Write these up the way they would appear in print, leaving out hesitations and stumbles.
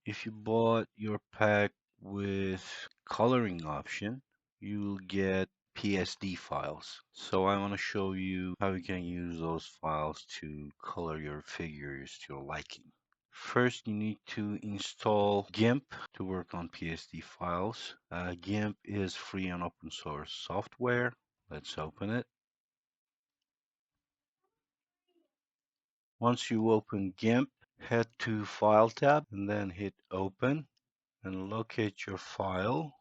if you bought your pack with coloring option, you will get PSD files. So I want to show you how you can use those files to color your figures to your liking. First, you need to install GIMP to work on PSD files. GIMP is free and open source software. Let's open it. Once you open GIMP, head to File tab and then hit Open and locate your file.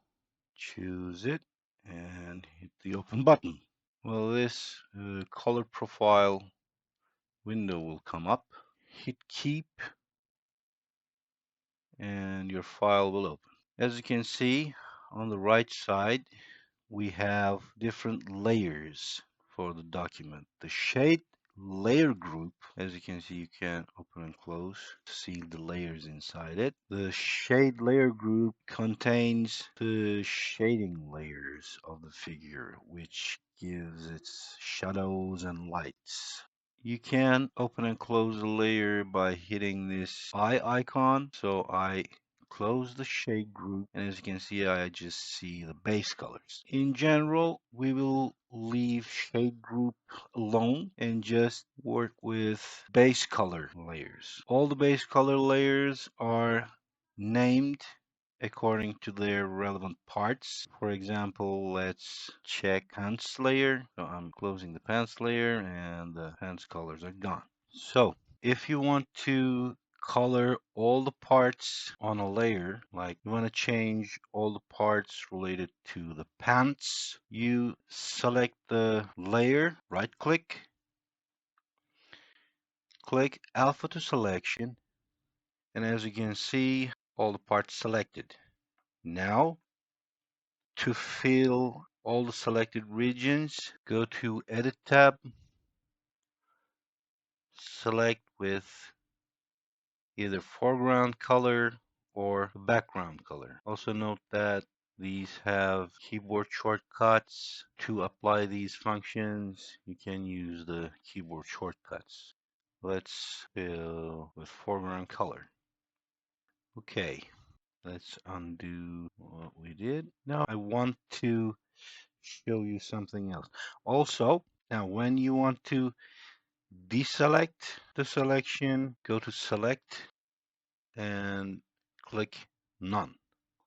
Choose it and hit the Open button. Well, this color profile window will come up. Hit Keep and your file will open. As you can see on the right side, we have different layers for the document. The shade layer group, as you can see, you can open and close to see the layers inside it. The shade layer group contains the shading layers of the figure, which gives its shadows and lights. You can open and close the layer by hitting this eye icon. So I close the shade group, and as you can see, I just see the base colors. In general, we will leave shade group alone and just work with base color layers. All the base color layers are named according to their relevant parts. For example, let's check pants layer. So I'm closing the pants layer and the pants colors are gone. So if you want to color all the parts on a layer, like you want to change all the parts related to the pants, you select the layer, right click, click alpha to selection, and as you can see, all the parts selected. Now, to fill all the selected regions, go to Edit tab, select with either foreground color or background color. Also note that these have keyboard shortcuts. To apply these functions, you can use the keyboard shortcuts. Let's fill with foreground color. Okay, let's undo what we did. Now I want to show you something else. Also, now when you want to deselect the selection, go to Select and click None.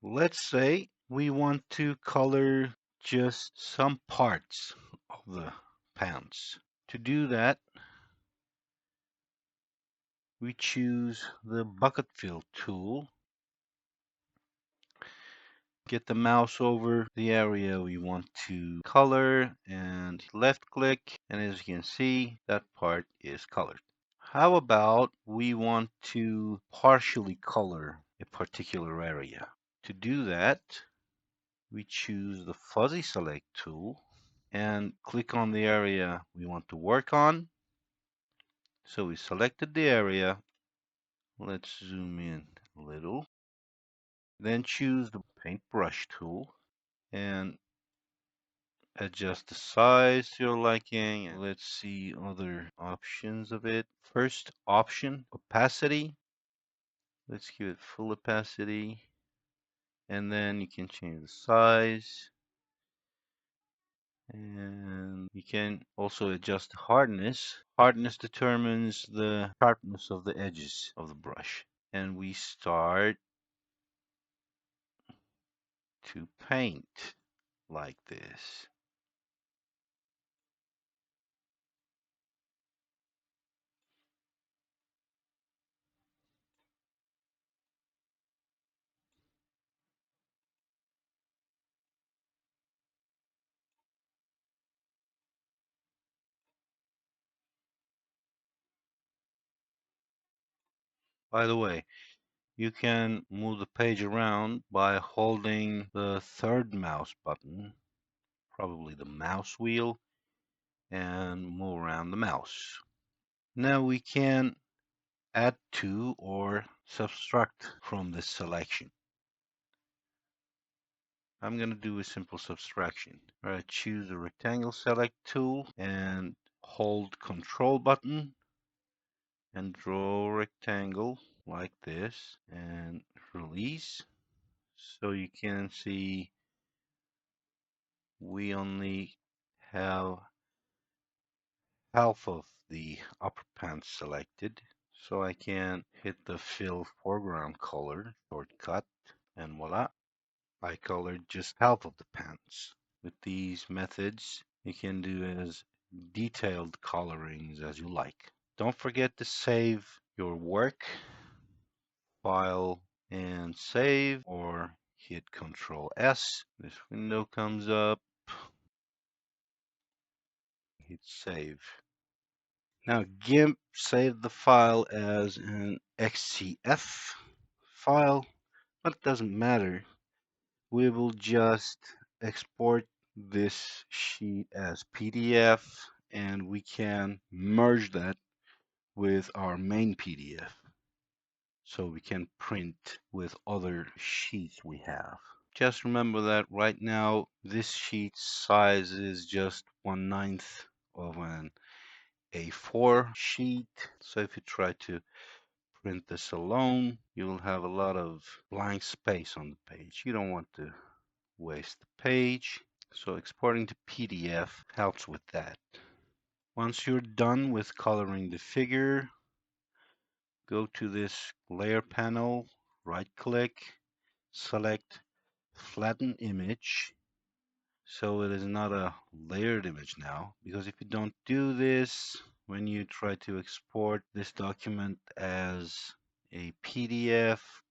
Let's say we want to color just some parts of the pants. To do that, we choose the bucket fill tool. Get the mouse over the area we want to color and left click, and as you can see, that part is colored. How about we want to partially color a particular area? To do that, we choose the fuzzy select tool and click on the area we want to work on. So we selected the area. Let's zoom in a little. Then choose the paintbrush tool and adjust the size to your liking. Let's see other options of it. First option, opacity. Let's give it full opacity. And then you can change the size. And you can also adjust the hardness. Hardness determines the sharpness of the edges of the brush. And we start to paint like this. By the way, you can move the page around by holding the third mouse button, probably the mouse wheel, and move around the mouse. Now we can add to or subtract from this selection. I'm going to do a simple subtraction. I choose the rectangle select tool and hold Control button and draw a rectangle like this and release. So you can see we only have half of the upper pants selected. So I can hit the fill foreground color shortcut, and voila, I colored just half of the pants. With these methods, you can do as detailed colorings as you like. Don't forget to save your work, file and save, or hit Control S. This window comes up, hit save. Now GIMP saved the file as an XCF file, but it doesn't matter. We will just export this sheet as PDF, and we can merge that with our main PDF so we can print with other sheets we have. Just remember that right now this sheet size is just 1/9 of an A4 sheet. So if you try to print this alone, you will have a lot of blank space on the page. You don't want to waste the page. So exporting to PDF helps with that. Once you're done with coloring the figure, go to this layer panel, right click, select flatten image. So it is not a layered image now, because if you don't do this, when you try to export this document as a PDF,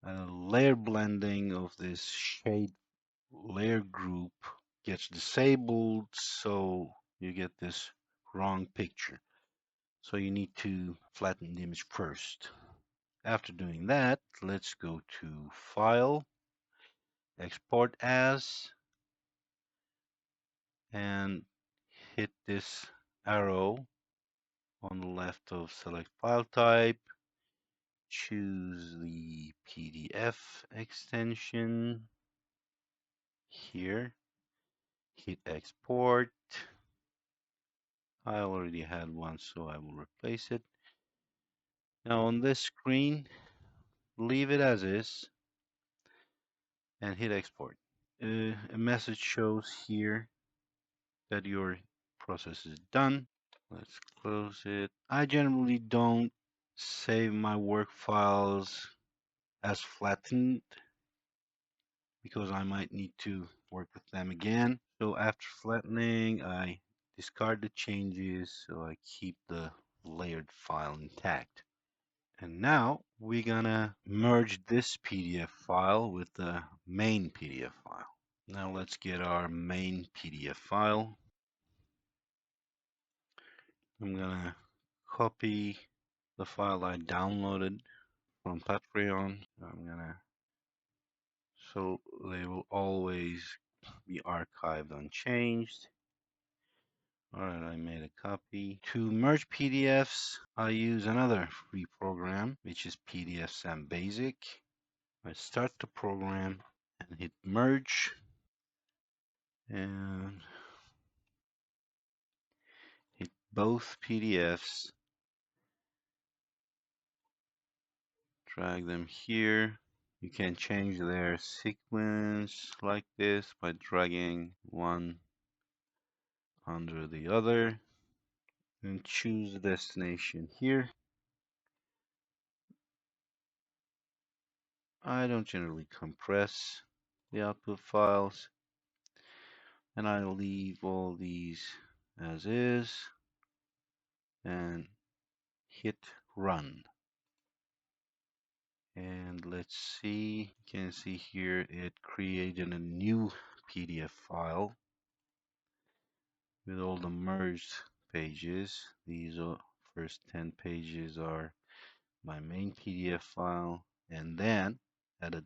layer blending of this shade layer group gets disabled, so you get this wrong picture. So you need to flatten the image first. After doing that, let's go to File, Export As, and hit this arrow on the left of Select File Type. Choose the PDF extension here. Hit Export. I already had one, so I will replace it. Now on this screen, leave it as is and hit Export. A message shows here that your process is done. Let's close it. I generally don't save my work files as flattened because I might need to work with them again. So after flattening, I discard the changes so I keep the layered file intact. And now we're gonna merge this PDF file with the main PDF file. Now let's get our main PDF file. I'm gonna copy the file I downloaded from Patreon. So they will always be archived unchanged. Alright, I made a copy. To merge PDFs, I use another free program, which is PDFsam Basic. I start the program and hit merge, and hit both PDFs, drag them here. You can change their sequence like this by dragging one under the other, and choose the destination here. I don't generally compress the output files, and I leave all these as is and hit run. And let's see, you can see here it created a new PDF file with all the merged pages. These are first 10 pages are my main PDF file, and then added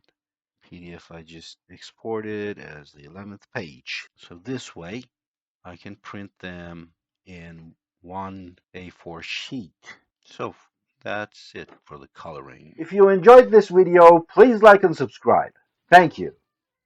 PDF I just exported as the 11th page. So this way I can print them in one A4 sheet. So that's it for the coloring. If you enjoyed this video, please like and subscribe. Thank you.